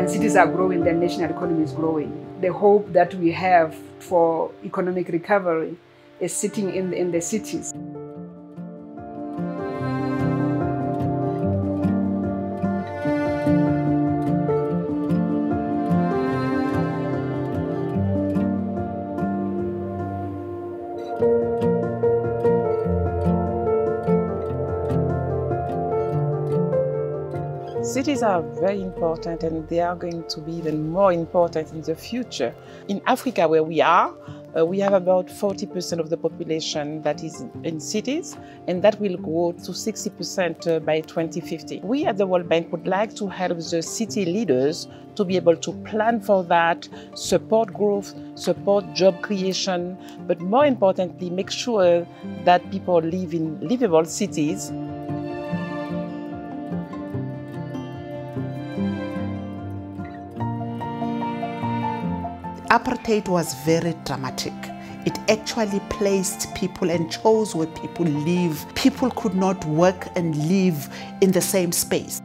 When cities are growing, the national economy is growing. The hope that we have for economic recovery is sitting in the cities. Cities are very important, and they are going to be even more important in the future. In Africa, where we have about 40% of the population that is in cities, and that will grow to 60% by 2050. We at the World Bank would like to help the city leaders to be able to plan for that, support growth, support job creation, but more importantly, make sure that people live in livable cities. Apartheid was very dramatic. It actually placed people and chose where people live. People could not work and live in the same space.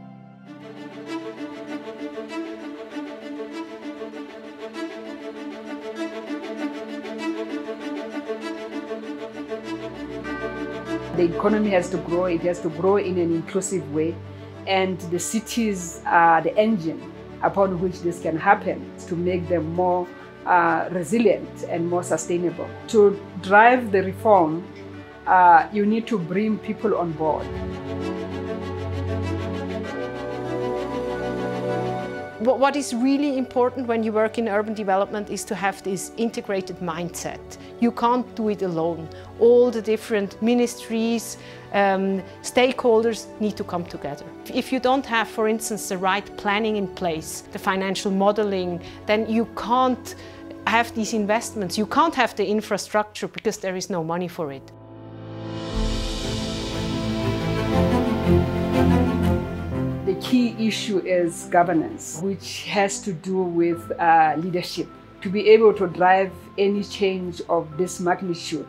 The economy has to grow, it has to grow in an inclusive way, and the cities are the engine upon which this can happen to make them more resilient and more sustainable. To drive the reform, you need to bring people on board. What is really important when you work in urban development is to have this integrated mindset. You can't do it alone. All the different ministries, stakeholders need to come together. If you don't have, for instance, the right planning in place, the financial modeling, then you can't have these investments. You can't have the infrastructure because there is no money for it. The key issue is governance, which has to do with leadership. To be able to drive any change of this magnitude,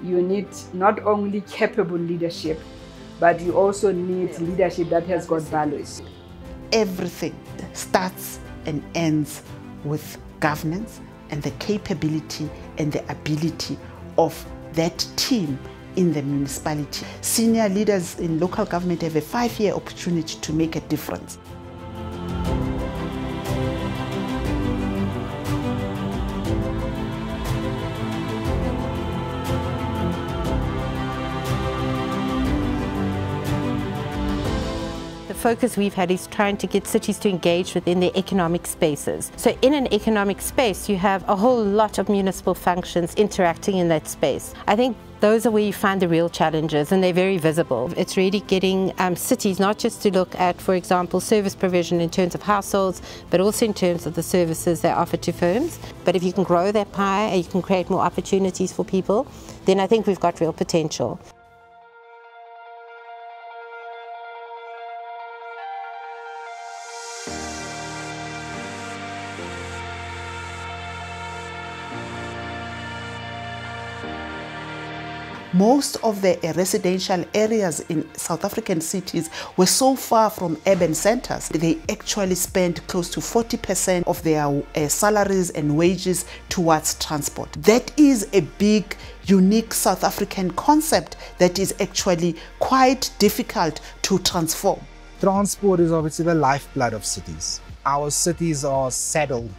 you need not only capable leadership, but you also need leadership that has got values. Everything starts and ends with governance and the capability and the ability of that team in the municipality. Senior leaders in local government have a 5-year opportunity to make a difference. The focus we've had is trying to get cities to engage within their economic spaces. So in an economic space, you have a whole lot of municipal functions interacting in that space. I think those are where you find the real challenges, and they're very visible. It's really getting cities not just to look at, for example, service provision in terms of households, but also in terms of the services they offer to firms. But if you can grow that pie and you can create more opportunities for people, then I think we've got real potential. Most of the residential areas in South African cities were so far from urban centers. They actually spend close to 40% of their salaries and wages towards transport. That is a big, unique South African concept that is actually quite difficult to transform. Transport is obviously the lifeblood of cities. Our cities are saddled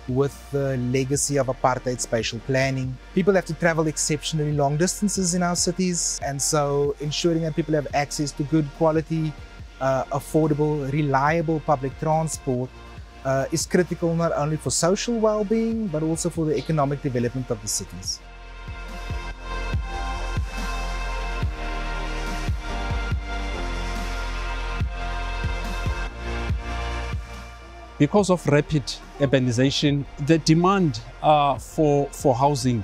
with the legacy of apartheid spatial planning. People have to travel exceptionally long distances in our cities, and so ensuring that people have access to good quality, affordable, reliable public transport is critical not only for social well-being, but also for the economic development of the cities. Because of rapid urbanization, the demand for housing,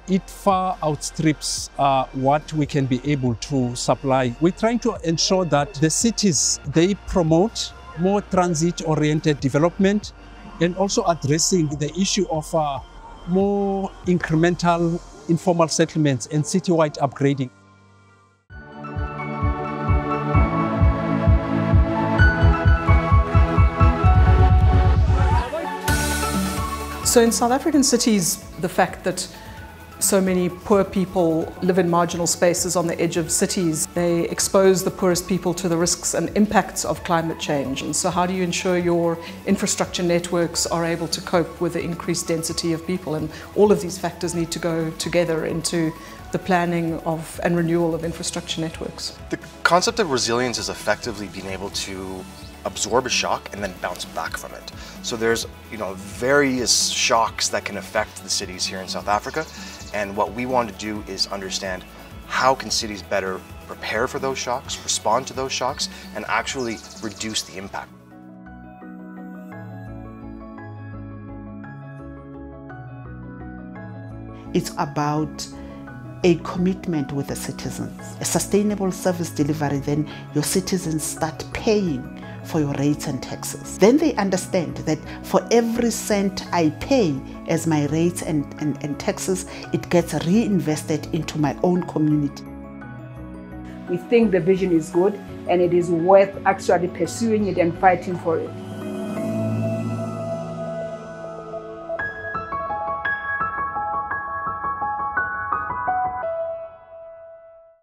it far outstrips what we can be able to supply. We're trying to ensure that the cities, they promote more transit-oriented development and also addressing the issue of more incremental informal settlements and citywide upgrading. So in South African cities, the fact that so many poor people live in marginal spaces on the edge of cities, they expose the poorest people to the risks and impacts of climate change. And so how do you ensure your infrastructure networks are able to cope with the increased density of people? And all of these factors need to go together into the planning of and renewal of infrastructure networks. The concept of resilience is effectively being able to absorb a shock and then bounce back from it. So there's various shocks that can affect the cities here in South Africa, and what we want to do is understand how can cities better prepare for those shocks, respond to those shocks, and actually reduce the impact. It's about a commitment with the citizens, a sustainable service delivery. Then your citizens start paying for your rates and taxes. Then they understand that for every cent I pay as my rates and taxes, it gets reinvested into my own community. We think the vision is good and it is worth actually pursuing it and fighting for it.